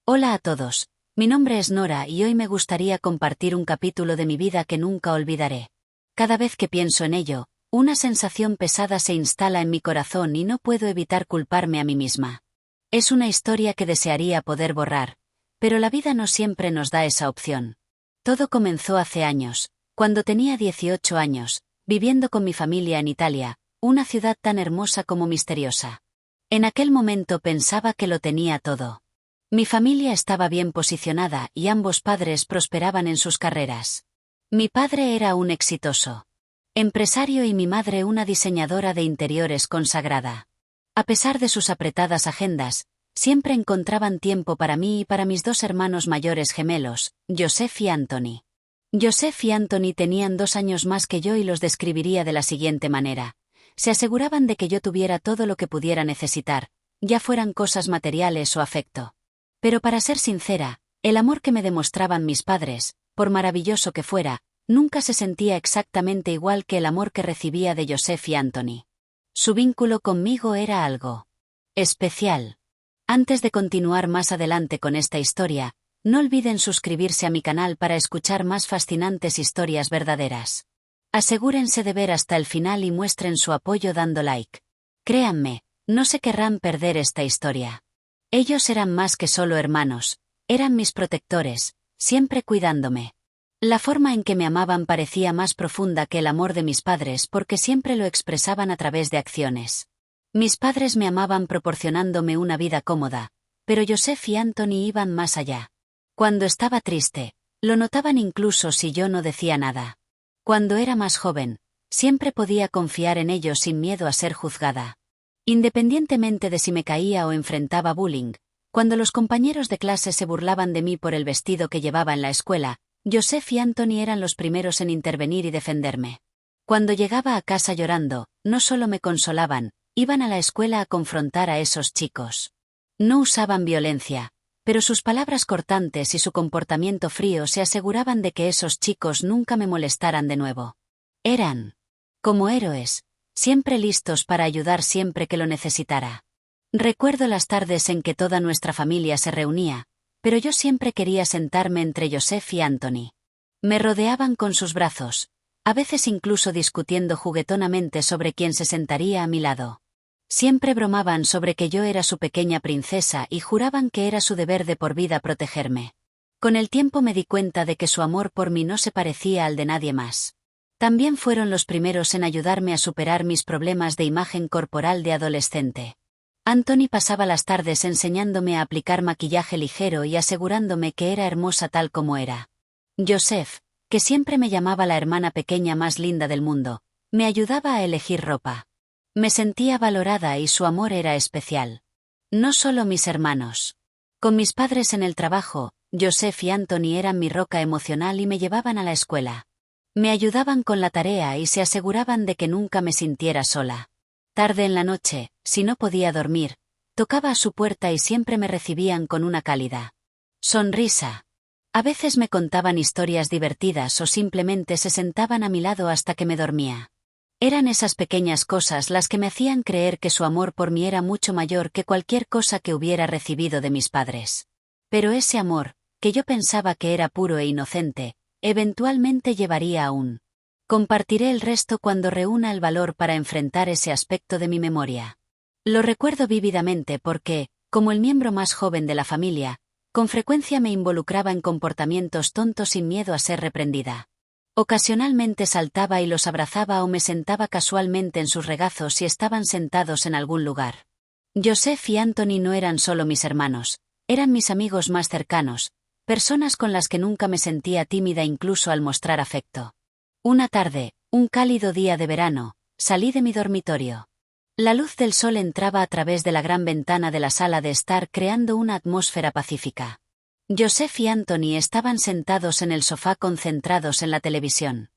Hola a todos, mi nombre es Nora y hoy me gustaría compartir un capítulo de mi vida que nunca olvidaré. Cada vez que pienso en ello, una sensación pesada se instala en mi corazón y no puedo evitar culparme a mí misma. Es una historia que desearía poder borrar, pero la vida no siempre nos da esa opción. Todo comenzó hace años, cuando tenía 18 años, viviendo con mi familia en Italia, una ciudad tan hermosa como misteriosa. En aquel momento pensaba que lo tenía todo. Mi familia estaba bien posicionada y ambos padres prosperaban en sus carreras. Mi padre era un exitoso empresario y mi madre una diseñadora de interiores consagrada. A pesar de sus apretadas agendas, siempre encontraban tiempo para mí y para mis dos hermanos mayores gemelos, Joseph y Anthony. Joseph y Anthony tenían 2 años más que yo y los describiría de la siguiente manera. Se aseguraban de que yo tuviera todo lo que pudiera necesitar, ya fueran cosas materiales o afecto. Pero para ser sincera, el amor que me demostraban mis padres, por maravilloso que fuera, nunca se sentía exactamente igual que el amor que recibía de Joseph y Anthony. Su vínculo conmigo era algo especial. Antes de continuar más adelante con esta historia, no olviden suscribirse a mi canal para escuchar más fascinantes historias verdaderas. Asegúrense de ver hasta el final y muestren su apoyo dando like. Créanme, no se querrán perder esta historia. Ellos eran más que solo hermanos, eran mis protectores, siempre cuidándome. La forma en que me amaban parecía más profunda que el amor de mis padres porque siempre lo expresaban a través de acciones. Mis padres me amaban proporcionándome una vida cómoda, pero Joseph y Anthony iban más allá. Cuando estaba triste, lo notaban incluso si yo no decía nada. Cuando era más joven, siempre podía confiar en ellos sin miedo a ser juzgada. Independientemente de si me caía o enfrentaba bullying, cuando los compañeros de clase se burlaban de mí por el vestido que llevaba en la escuela, Joseph y Anthony eran los primeros en intervenir y defenderme. Cuando llegaba a casa llorando, no solo me consolaban, iban a la escuela a confrontar a esos chicos. No usaban violencia, pero sus palabras cortantes y su comportamiento frío se aseguraban de que esos chicos nunca me molestaran de nuevo. Eran como héroes, siempre listos para ayudar siempre que lo necesitara. Recuerdo las tardes en que toda nuestra familia se reunía, pero yo siempre quería sentarme entre Joseph y Anthony. Me rodeaban con sus brazos, a veces incluso discutiendo juguetonamente sobre quién se sentaría a mi lado. Siempre bromaban sobre que yo era su pequeña princesa y juraban que era su deber de por vida protegerme. Con el tiempo me di cuenta de que su amor por mí no se parecía al de nadie más. También fueron los primeros en ayudarme a superar mis problemas de imagen corporal de adolescente. Anthony pasaba las tardes enseñándome a aplicar maquillaje ligero y asegurándome que era hermosa tal como era. Joseph, que siempre me llamaba la hermana pequeña más linda del mundo, me ayudaba a elegir ropa. Me sentía valorada y su amor era especial. No solo mis hermanos. Con mis padres en el trabajo, Joseph y Anthony eran mi roca emocional y me llevaban a la escuela. Me ayudaban con la tarea y se aseguraban de que nunca me sintiera sola. Tarde en la noche, si no podía dormir, tocaba a su puerta y siempre me recibían con una cálida sonrisa. A veces me contaban historias divertidas o simplemente se sentaban a mi lado hasta que me dormía. Eran esas pequeñas cosas las que me hacían creer que su amor por mí era mucho mayor que cualquier cosa que hubiera recibido de mis padres. Pero ese amor, que yo pensaba que era puro e inocente, eventualmente llevaría a un. Compartiré el resto cuando reúna el valor para enfrentar ese aspecto de mi memoria. Lo recuerdo vívidamente porque, como el miembro más joven de la familia, con frecuencia me involucraba en comportamientos tontos sin miedo a ser reprendida. Ocasionalmente saltaba y los abrazaba o me sentaba casualmente en sus regazos si estaban sentados en algún lugar. Joseph y Anthony no eran solo mis hermanos, eran mis amigos más cercanos, personas con las que nunca me sentía tímida incluso al mostrar afecto. Una tarde, un cálido día de verano, salí de mi dormitorio. La luz del sol entraba a través de la gran ventana de la sala de estar creando una atmósfera pacífica. Joseph y Anthony estaban sentados en el sofá concentrados en la televisión.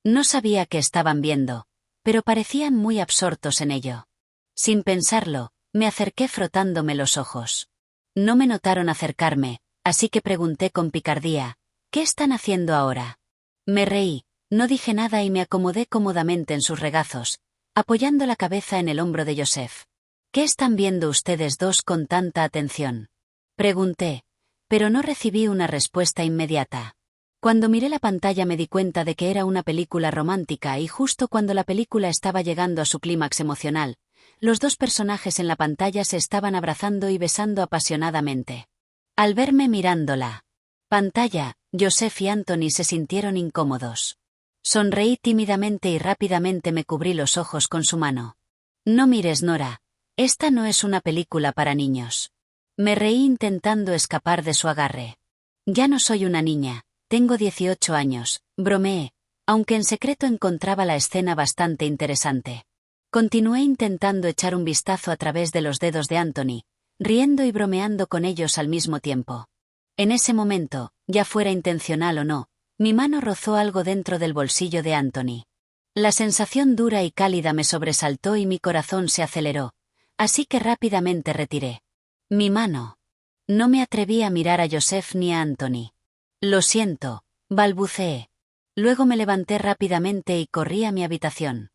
No sabía qué estaban viendo, pero parecían muy absortos en ello. Sin pensarlo, me acerqué frotándome los ojos. No me notaron acercarme, así que pregunté con picardía, ¿qué están haciendo ahora? Me reí. No dije nada y me acomodé cómodamente en sus regazos, apoyando la cabeza en el hombro de Joseph. ¿Qué están viendo ustedes dos con tanta atención? Pregunté. pero no recibí una respuesta inmediata. Cuando miré la pantalla me di cuenta de que era una película romántica y justo cuando la película estaba llegando a su clímax emocional, los dos personajes en la pantalla se estaban abrazando y besando apasionadamente. Al verme mirando la pantalla, Joseph y Anthony se sintieron incómodos. Sonreí tímidamente y rápidamente me cubrí los ojos con su mano. No mires, Nora. Esta no es una película para niños. Me reí intentando escapar de su agarre. Ya no soy una niña, tengo 18 años, bromeé, aunque en secreto encontraba la escena bastante interesante. Continué intentando echar un vistazo a través de los dedos de Anthony, riendo y bromeando con ellos al mismo tiempo. En ese momento, ya fuera intencional o no, mi mano rozó algo dentro del bolsillo de Anthony. La sensación dura y cálida me sobresaltó y mi corazón se aceleró, así que rápidamente retiré mi mano. No me atreví a mirar a Joseph ni a Anthony. Lo siento, balbuceé. Luego me levanté rápidamente y corrí a mi habitación.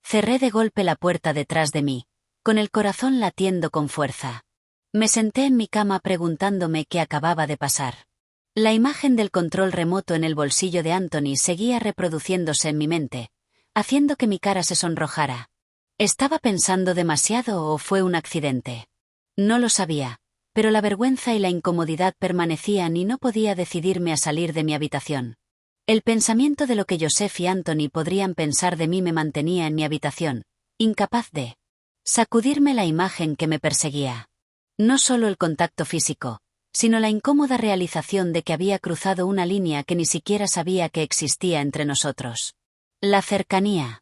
Cerré de golpe la puerta detrás de mí, con el corazón latiendo con fuerza. Me senté en mi cama preguntándome qué acababa de pasar. La imagen del control remoto en el bolsillo de Anthony seguía reproduciéndose en mi mente, haciendo que mi cara se sonrojara. ¿Estaba pensando demasiado o fue un accidente? No lo sabía, pero la vergüenza y la incomodidad permanecían y no podía decidirme a salir de mi habitación. El pensamiento de lo que Joseph y Anthony podrían pensar de mí me mantenía en mi habitación, incapaz de sacudirme la imagen que me perseguía. No solo el contacto físico, sino la incómoda realización de que había cruzado una línea que ni siquiera sabía que existía entre nosotros. La cercanía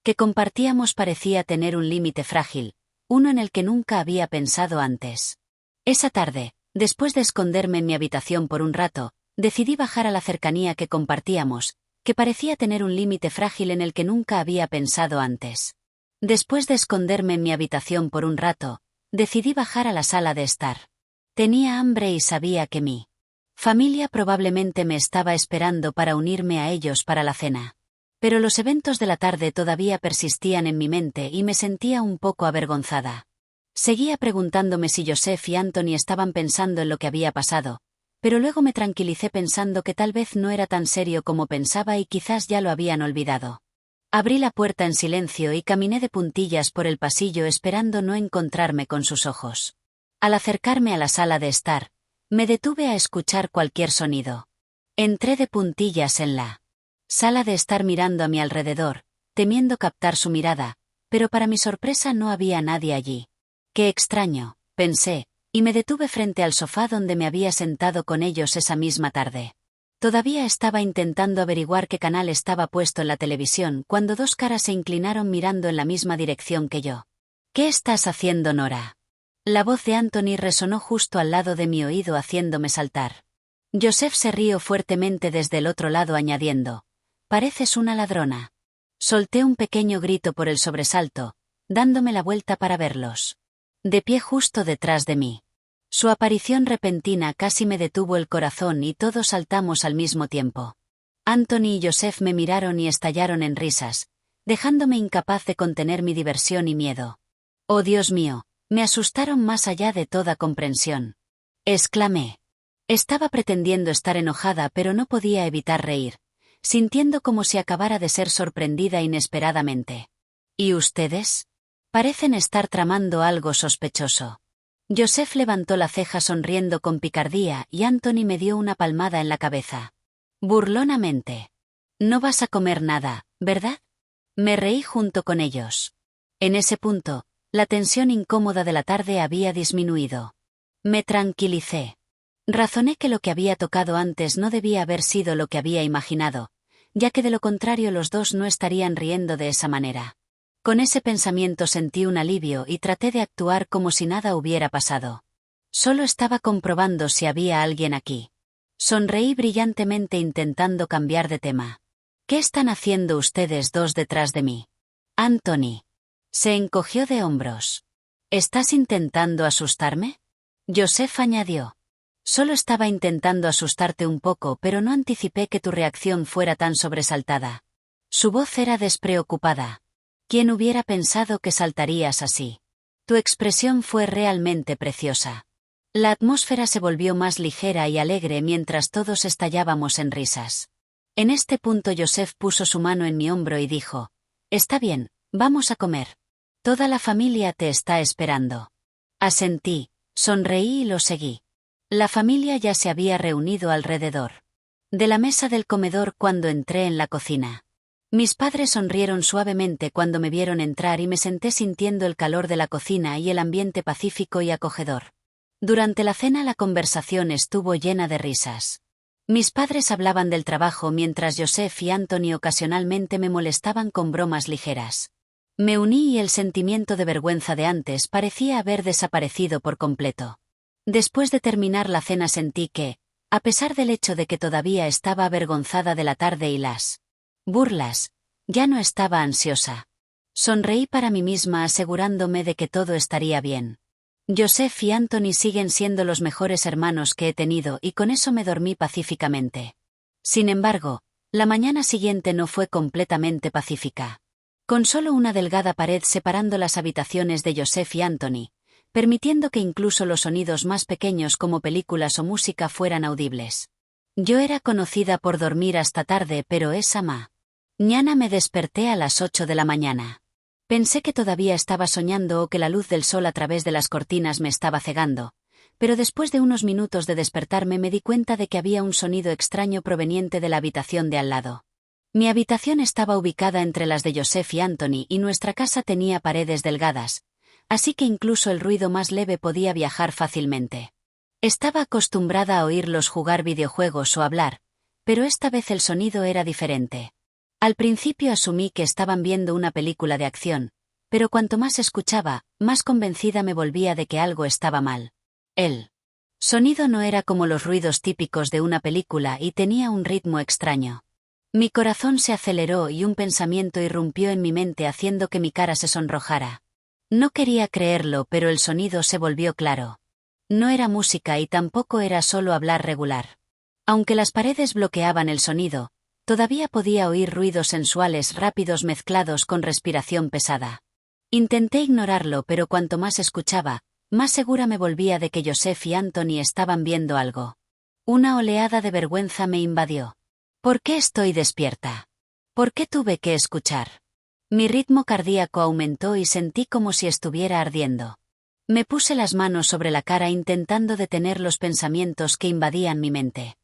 que compartíamos parecía tener un límite frágil, uno en el que nunca había pensado antes. Esa tarde, después de esconderme en mi habitación por un rato, decidí bajar a la cercanía que compartíamos, que parecía tener un límite frágil en el que nunca había pensado antes. Después de esconderme en mi habitación por un rato, decidí bajar a la sala de estar. Tenía hambre y sabía que mi familia probablemente me estaba esperando para unirme a ellos para la cena. Pero los eventos de la tarde todavía persistían en mi mente y me sentía un poco avergonzada. Seguía preguntándome si Joseph y Anthony estaban pensando en lo que había pasado, pero luego me tranquilicé pensando que tal vez no era tan serio como pensaba y quizás ya lo habían olvidado. Abrí la puerta en silencio y caminé de puntillas por el pasillo esperando no encontrarme con sus ojos. Al acercarme a la sala de estar, me detuve a escuchar cualquier sonido. Entré de puntillas en la sala de estar mirando a mi alrededor, temiendo captar su mirada, pero para mi sorpresa no había nadie allí. Qué extraño, pensé, y me detuve frente al sofá donde me había sentado con ellos esa misma tarde. Todavía estaba intentando averiguar qué canal estaba puesto en la televisión cuando dos caras se inclinaron mirando en la misma dirección que yo. ¿Qué estás haciendo, Nora? La voz de Anthony resonó justo al lado de mi oído haciéndome saltar. Joseph se rió fuertemente desde el otro lado añadiendo: «Pareces una ladrona». Solté un pequeño grito por el sobresalto, dándome la vuelta para verlos. De pie justo detrás de mí. Su aparición repentina casi me detuvo el corazón y todos saltamos al mismo tiempo. Anthony y Joseph me miraron y estallaron en risas, dejándome incapaz de contener mi diversión y miedo. «Oh Dios mío», me asustaron más allá de toda comprensión. Exclamé. Estaba pretendiendo estar enojada pero no podía evitar reír, sintiendo como si acabara de ser sorprendida inesperadamente. ¿Y ustedes? Parecen estar tramando algo sospechoso. Joseph levantó la ceja sonriendo con picardía y Anthony me dio una palmada en la cabeza. Burlonamente. No vas a comer nada, ¿verdad? Me reí junto con ellos. En ese punto, la tensión incómoda de la tarde había disminuido. Me tranquilicé. Razoné que lo que había tocado antes no debía haber sido lo que había imaginado, ya que de lo contrario los dos no estarían riendo de esa manera. Con ese pensamiento sentí un alivio y traté de actuar como si nada hubiera pasado. Solo estaba comprobando si había alguien aquí. Sonreí brillantemente intentando cambiar de tema. ¿Qué están haciendo ustedes dos detrás de mí? Anthony. Se encogió de hombros. ¿Estás intentando asustarme? Joseph añadió. Solo estaba intentando asustarte un poco, pero no anticipé que tu reacción fuera tan sobresaltada. Su voz era despreocupada. ¿Quién hubiera pensado que saltarías así? Tu expresión fue realmente preciosa. La atmósfera se volvió más ligera y alegre mientras todos estallábamos en risas. En este punto Joseph puso su mano en mi hombro y dijo: «Está bien, vamos a comer. Toda la familia te está esperando». Asentí, sonreí y lo seguí. La familia ya se había reunido alrededor de la mesa del comedor cuando entré en la cocina. Mis padres sonrieron suavemente cuando me vieron entrar y me senté sintiendo el calor de la cocina y el ambiente pacífico y acogedor. Durante la cena la conversación estuvo llena de risas. Mis padres hablaban del trabajo mientras Joseph y Anthony ocasionalmente me molestaban con bromas ligeras. Me uní y el sentimiento de vergüenza de antes parecía haber desaparecido por completo. Después de terminar la cena sentí que, a pesar del hecho de que todavía estaba avergonzada de la tarde y las burlas, ya no estaba ansiosa. Sonreí para mí misma asegurándome de que todo estaría bien. Joseph y Anthony siguen siendo los mejores hermanos que he tenido y con eso me dormí pacíficamente. Sin embargo, la mañana siguiente no fue completamente pacífica. Con solo una delgada pared separando las habitaciones de Joseph y Anthony, permitiendo que incluso los sonidos más pequeños como películas o música fueran audibles. Yo era conocida por dormir hasta tarde, pero esa mañana me desperté a las 8 de la mañana. Pensé que todavía estaba soñando o que la luz del sol a través de las cortinas me estaba cegando, pero después de unos minutos de despertarme me di cuenta de que había un sonido extraño proveniente de la habitación de al lado. Mi habitación estaba ubicada entre las de Joseph y Anthony y nuestra casa tenía paredes delgadas, así que incluso el ruido más leve podía viajar fácilmente. Estaba acostumbrada a oírlos jugar videojuegos o hablar, pero esta vez el sonido era diferente. Al principio asumí que estaban viendo una película de acción, pero cuanto más escuchaba, más convencida me volvía de que algo estaba mal. El sonido no era como los ruidos típicos de una película y tenía un ritmo extraño. Mi corazón se aceleró y un pensamiento irrumpió en mi mente haciendo que mi cara se sonrojara. No quería creerlo, pero el sonido se volvió claro. No era música y tampoco era solo hablar regular. Aunque las paredes bloqueaban el sonido, todavía podía oír ruidos sensuales rápidos mezclados con respiración pesada. Intenté ignorarlo, pero cuanto más escuchaba, más segura me volvía de que Joseph y Anthony estaban viendo algo. Una oleada de vergüenza me invadió. ¿Por qué estoy despierta? ¿Por qué tuve que escuchar? Mi ritmo cardíaco aumentó y sentí como si estuviera ardiendo. Me puse las manos sobre la cara intentando detener los pensamientos que invadían mi mente.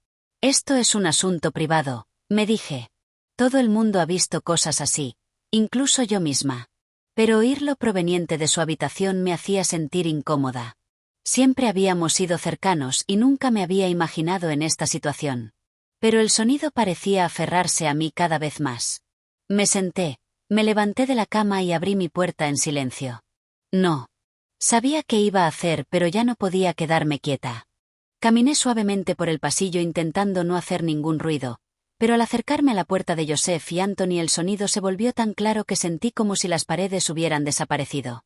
Esto es un asunto privado, me dije. Todo el mundo ha visto cosas así, incluso yo misma. Pero oírlo proveniente de su habitación me hacía sentir incómoda. Siempre habíamos sido cercanos y nunca me había imaginado en esta situación. Pero el sonido parecía aferrarse a mí cada vez más. Me senté, me levanté de la cama y abrí mi puerta en silencio. No. Sabía qué iba a hacer, pero ya no podía quedarme quieta. Caminé suavemente por el pasillo intentando no hacer ningún ruido, pero al acercarme a la puerta de Joseph y Anthony el sonido se volvió tan claro que sentí como si las paredes hubieran desaparecido.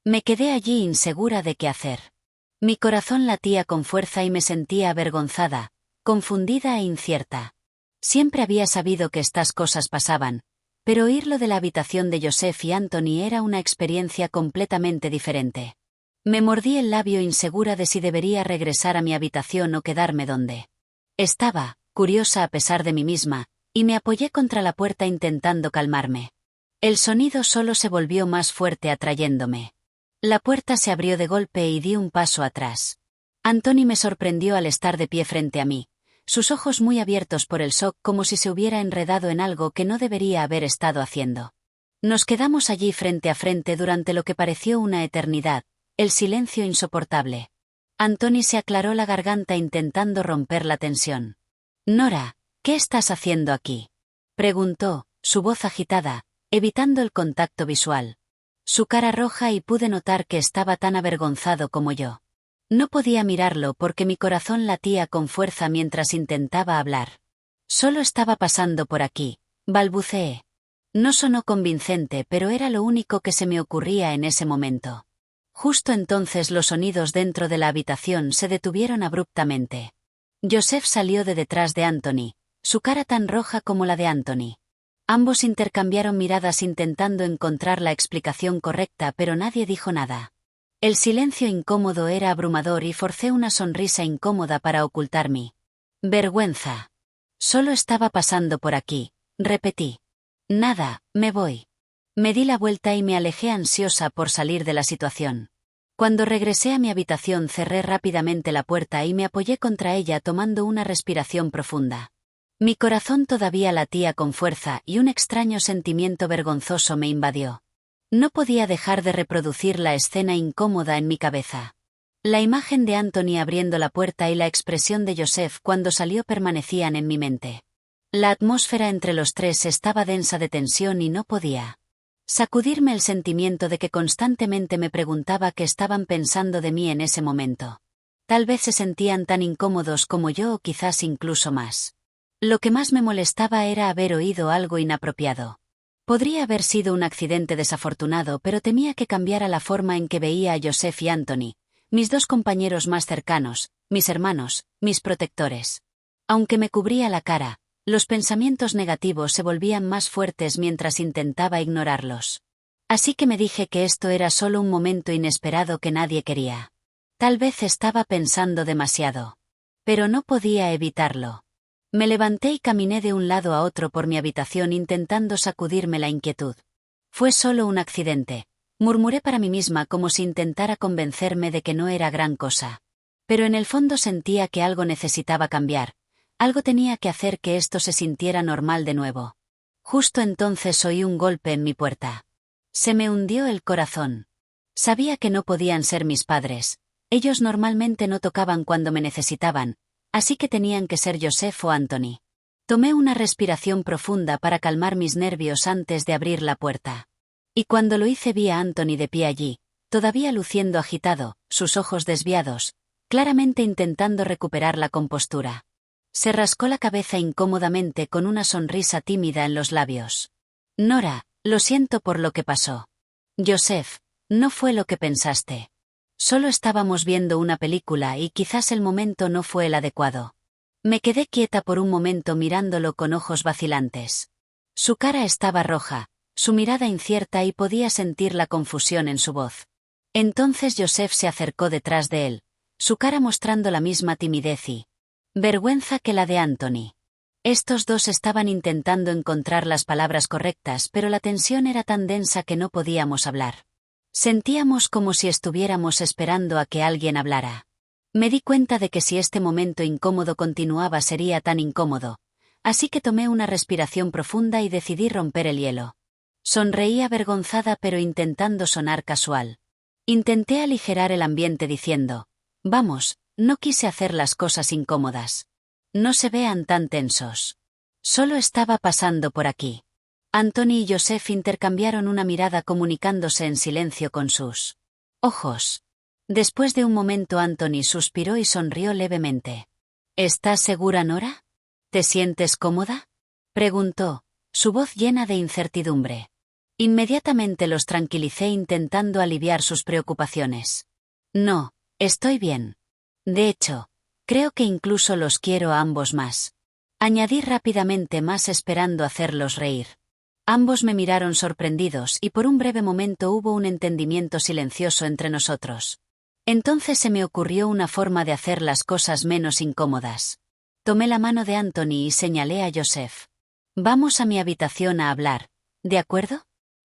Me quedé allí insegura de qué hacer. Mi corazón latía con fuerza y me sentía avergonzada, confundida e incierta. Siempre había sabido que estas cosas pasaban, pero oírlo de la habitación de Joseph y Anthony era una experiencia completamente diferente. Me mordí el labio insegura de si debería regresar a mi habitación o quedarme donde estaba, curiosa a pesar de mí misma, y me apoyé contra la puerta intentando calmarme. El sonido solo se volvió más fuerte atrayéndome. La puerta se abrió de golpe y di un paso atrás. Anthony me sorprendió al estar de pie frente a mí, sus ojos muy abiertos por el shock como si se hubiera enredado en algo que no debería haber estado haciendo. Nos quedamos allí frente a frente durante lo que pareció una eternidad, el silencio insoportable. Anthony se aclaró la garganta intentando romper la tensión. «Nora, ¿qué estás haciendo aquí?», preguntó, su voz agitada, evitando el contacto visual. Su cara roja y pude notar que estaba tan avergonzado como yo. No podía mirarlo porque mi corazón latía con fuerza mientras intentaba hablar. «Solo estaba pasando por aquí», balbuceé. No sonó convincente, pero era lo único que se me ocurría en ese momento. Justo entonces los sonidos dentro de la habitación se detuvieron abruptamente. Joseph salió de detrás de Anthony, su cara tan roja como la de Anthony. Ambos intercambiaron miradas intentando encontrar la explicación correcta, pero nadie dijo nada. El silencio incómodo era abrumador y forcé una sonrisa incómoda para ocultar mi vergüenza. Solo estaba pasando por aquí, repetí. Nada, me voy. Me di la vuelta y me alejé ansiosa por salir de la situación. Cuando regresé a mi habitación cerré rápidamente la puerta y me apoyé contra ella tomando una respiración profunda. Mi corazón todavía latía con fuerza y un extraño sentimiento vergonzoso me invadió. No podía dejar de reproducir la escena incómoda en mi cabeza. La imagen de Anthony abriendo la puerta y la expresión de Joseph cuando salió permanecían en mi mente. La atmósfera entre los tres estaba densa de tensión y no podía sacudirme el sentimiento de que constantemente me preguntaba qué estaban pensando de mí en ese momento. Tal vez se sentían tan incómodos como yo o quizás incluso más. Lo que más me molestaba era haber oído algo inapropiado. Podría haber sido un accidente desafortunado, pero temía que cambiara la forma en que veía a Joseph y Anthony, mis dos compañeros más cercanos, mis hermanos, mis protectores. Aunque me cubría la cara, los pensamientos negativos se volvían más fuertes mientras intentaba ignorarlos. Así que me dije que esto era solo un momento inesperado que nadie quería. Tal vez estaba pensando demasiado. Pero no podía evitarlo. Me levanté y caminé de un lado a otro por mi habitación intentando sacudirme la inquietud. Fue solo un accidente, murmuré para mí misma como si intentara convencerme de que no era gran cosa. Pero en el fondo sentía que algo necesitaba cambiar. Algo tenía que hacer que esto se sintiera normal de nuevo. Justo entonces oí un golpe en mi puerta. Se me hundió el corazón. Sabía que no podían ser mis padres. Ellos normalmente no tocaban cuando me necesitaban, así que tenían que ser Joseph o Anthony. Tomé una respiración profunda para calmar mis nervios antes de abrir la puerta. Y cuando lo hice vi a Anthony de pie allí, todavía luciendo agitado, sus ojos desviados, claramente intentando recuperar la compostura. Se rascó la cabeza incómodamente con una sonrisa tímida en los labios. Nora, lo siento por lo que pasó. Joseph, no fue lo que pensaste. Solo estábamos viendo una película y quizás el momento no fue el adecuado. Me quedé quieta por un momento mirándolo con ojos vacilantes. Su cara estaba roja, su mirada incierta y podía sentir la confusión en su voz. Entonces Joseph se acercó detrás de él, su cara mostrando la misma timidez y vergüenza que la de Anthony. Estos dos estaban intentando encontrar las palabras correctas, pero la tensión era tan densa que no podíamos hablar. Sentíamos como si estuviéramos esperando a que alguien hablara. Me di cuenta de que si este momento incómodo continuaba sería tan incómodo, así que tomé una respiración profunda y decidí romper el hielo. Sonreí avergonzada pero intentando sonar casual. Intenté aligerar el ambiente diciendo, vamos, no quise hacer las cosas incómodas. No se vean tan tensos. Solo estaba pasando por aquí. Anthony y Joseph intercambiaron una mirada comunicándose en silencio con sus ojos. Después de un momento Anthony suspiró y sonrió levemente. ¿Estás segura, Nora? ¿Te sientes cómoda? Preguntó, su voz llena de incertidumbre. Inmediatamente los tranquilicé intentando aliviar sus preocupaciones. No, estoy bien. De hecho, creo que incluso los quiero a ambos más. Añadí rápidamente más esperando hacerlos reír. Ambos me miraron sorprendidos y por un breve momento hubo un entendimiento silencioso entre nosotros. Entonces se me ocurrió una forma de hacer las cosas menos incómodas. Tomé la mano de Anthony y señalé a Joseph. Vamos a mi habitación a hablar, ¿de acuerdo?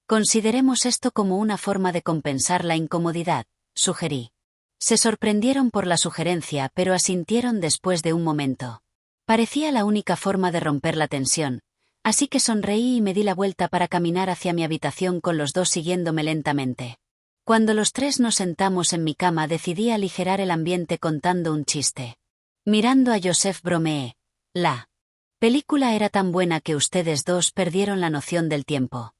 Consideremos esto como una forma de compensar la incomodidad, sugerí. Se sorprendieron por la sugerencia, pero asintieron después de un momento. Parecía la única forma de romper la tensión, así que sonreí y me di la vuelta para caminar hacia mi habitación con los dos siguiéndome lentamente. Cuando los tres nos sentamos en mi cama decidí aligerar el ambiente contando un chiste. Mirando a Joseph bromeé. La película era tan buena que ustedes dos perdieron la noción del tiempo.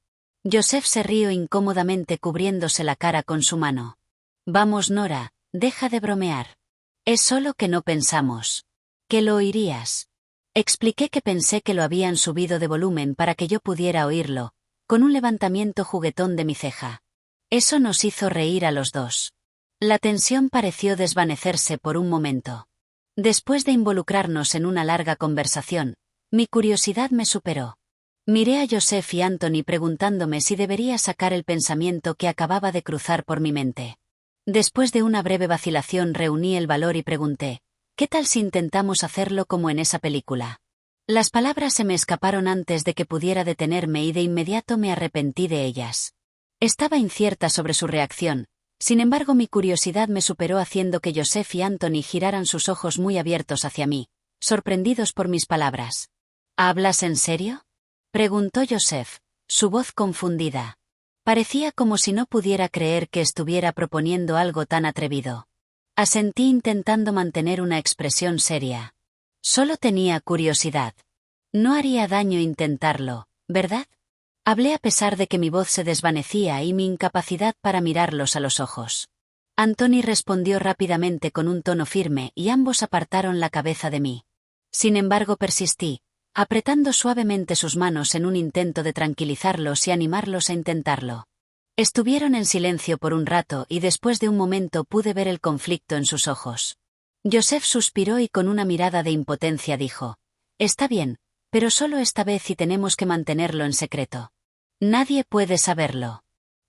Joseph se rió incómodamente cubriéndose la cara con su mano. Vamos, Nora, deja de bromear. Es solo que no pensamos que lo oirías. Expliqué que pensé que lo habían subido de volumen para que yo pudiera oírlo, con un levantamiento juguetón de mi ceja. Eso nos hizo reír a los dos. La tensión pareció desvanecerse por un momento. Después de involucrarnos en una larga conversación, mi curiosidad me superó. Miré a Joseph y Anthony preguntándome si debería sacar el pensamiento que acababa de cruzar por mi mente. Después de una breve vacilación reuní el valor y pregunté, ¿qué tal si intentamos hacerlo como en esa película? Las palabras se me escaparon antes de que pudiera detenerme y de inmediato me arrepentí de ellas. Estaba incierta sobre su reacción, sin embargo mi curiosidad me superó haciendo que Joseph y Anthony giraran sus ojos muy abiertos hacia mí, sorprendidos por mis palabras. ¿Hablas en serio?, preguntó Joseph, su voz confundida. Parecía como si no pudiera creer que estuviera proponiendo algo tan atrevido. Asentí intentando mantener una expresión seria. Solo tenía curiosidad. No haría daño intentarlo, ¿verdad? Hablé a pesar de que mi voz se desvanecía y mi incapacidad para mirarlos a los ojos. Anthony respondió rápidamente con un tono firme y ambos apartaron la cabeza de mí. Sin embargo persistí, apretando suavemente sus manos en un intento de tranquilizarlos y animarlos a intentarlo. Estuvieron en silencio por un rato y después de un momento pude ver el conflicto en sus ojos. Joseph suspiró y con una mirada de impotencia dijo, «Está bien, pero solo esta vez y tenemos que mantenerlo en secreto. Nadie puede saberlo».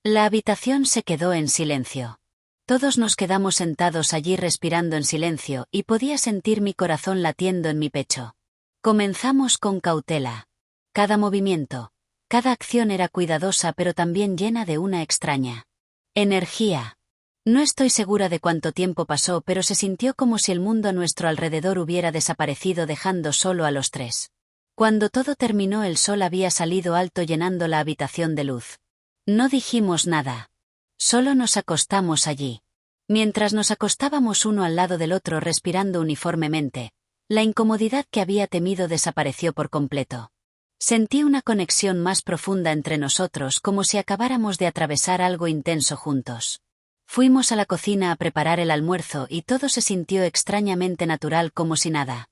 La habitación se quedó en silencio. Todos nos quedamos sentados allí respirando en silencio y podía sentir mi corazón latiendo en mi pecho. Comenzamos con cautela. Cada movimiento, cada acción era cuidadosa pero también llena de una extraña energía. No estoy segura de cuánto tiempo pasó, pero se sintió como si el mundo a nuestro alrededor hubiera desaparecido dejando solo a los tres. Cuando todo terminó el sol había salido alto llenando la habitación de luz. No dijimos nada. Solo nos acostamos allí. Mientras nos acostábamos uno al lado del otro respirando uniformemente, la incomodidad que había temido desapareció por completo. Sentí una conexión más profunda entre nosotros como si acabáramos de atravesar algo intenso juntos. Fuimos a la cocina a preparar el almuerzo y todo se sintió extrañamente natural como si nada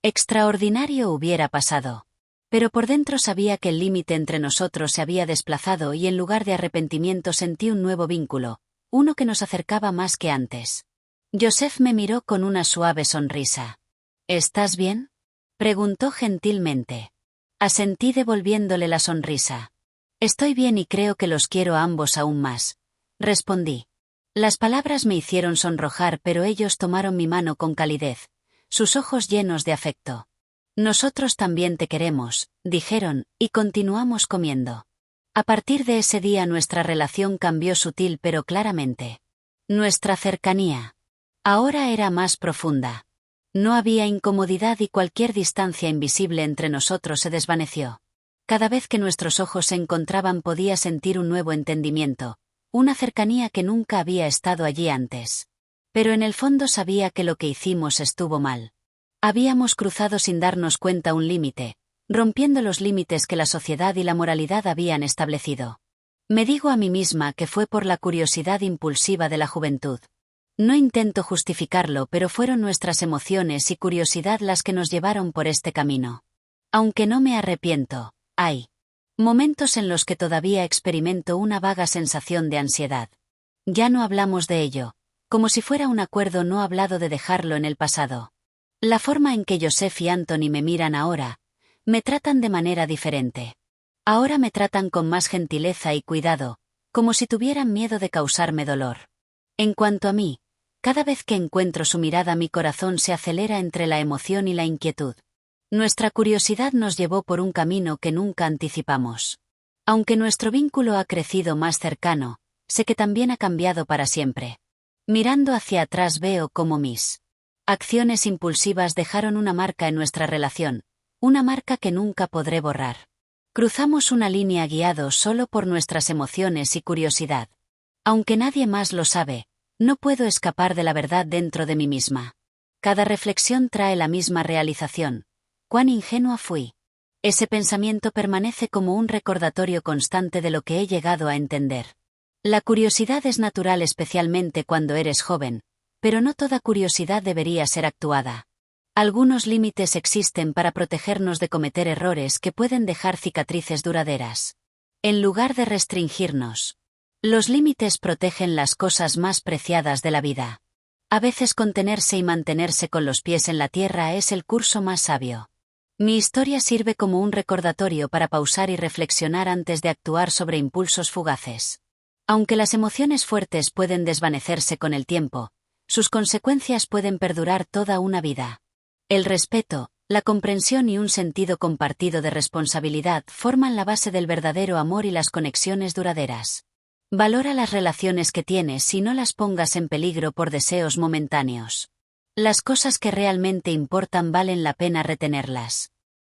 extraordinario hubiera pasado. Pero por dentro sabía que el límite entre nosotros se había desplazado y en lugar de arrepentimiento sentí un nuevo vínculo, uno que nos acercaba más que antes. Joseph me miró con una suave sonrisa. «¿Estás bien?», preguntó gentilmente. Asentí devolviéndole la sonrisa. «Estoy bien y creo que los quiero a ambos aún más», respondí. Las palabras me hicieron sonrojar, pero ellos tomaron mi mano con calidez, sus ojos llenos de afecto. «Nosotros también te queremos», dijeron, y continuamos comiendo. A partir de ese día nuestra relación cambió sutil pero claramente. Nuestra cercanía ahora era más profunda. No había incomodidad y cualquier distancia invisible entre nosotros se desvaneció. Cada vez que nuestros ojos se encontraban podía sentir un nuevo entendimiento, una cercanía que nunca había estado allí antes. Pero en el fondo sabía que lo que hicimos estuvo mal. Habíamos cruzado sin darnos cuenta un límite, rompiendo los límites que la sociedad y la moralidad habían establecido. Me digo a mí misma que fue por la curiosidad impulsiva de la juventud. No intento justificarlo, pero fueron nuestras emociones y curiosidad las que nos llevaron por este camino. Aunque no me arrepiento, hay momentos en los que todavía experimento una vaga sensación de ansiedad. Ya no hablamos de ello, como si fuera un acuerdo no hablado de dejarlo en el pasado. La forma en que Joseph y Anthony me miran ahora, me tratan de manera diferente. Ahora me tratan con más gentileza y cuidado, como si tuvieran miedo de causarme dolor. En cuanto a mí, cada vez que encuentro su mirada mi corazón se acelera entre la emoción y la inquietud. Nuestra curiosidad nos llevó por un camino que nunca anticipamos. Aunque nuestro vínculo ha crecido más cercano, sé que también ha cambiado para siempre. Mirando hacia atrás veo cómo mis acciones impulsivas dejaron una marca en nuestra relación, una marca que nunca podré borrar. Cruzamos una línea guiados solo por nuestras emociones y curiosidad. Aunque nadie más lo sabe, no puedo escapar de la verdad dentro de mí misma. Cada reflexión trae la misma realización. Cuán ingenua fui. Ese pensamiento permanece como un recordatorio constante de lo que he llegado a entender. La curiosidad es natural especialmente cuando eres joven, pero no toda curiosidad debería ser actuada. Algunos límites existen para protegernos de cometer errores que pueden dejar cicatrices duraderas. En lugar de restringirnos, los límites protegen las cosas más preciadas de la vida. A veces contenerse y mantenerse con los pies en la tierra es el curso más sabio. Mi historia sirve como un recordatorio para pausar y reflexionar antes de actuar sobre impulsos fugaces. Aunque las emociones fuertes pueden desvanecerse con el tiempo, sus consecuencias pueden perdurar toda una vida. El respeto, la comprensión y un sentido compartido de responsabilidad forman la base del verdadero amor y las conexiones duraderas. Valora las relaciones que tienes y no las pongas en peligro por deseos momentáneos. Las cosas que realmente importan valen la pena retenerlas.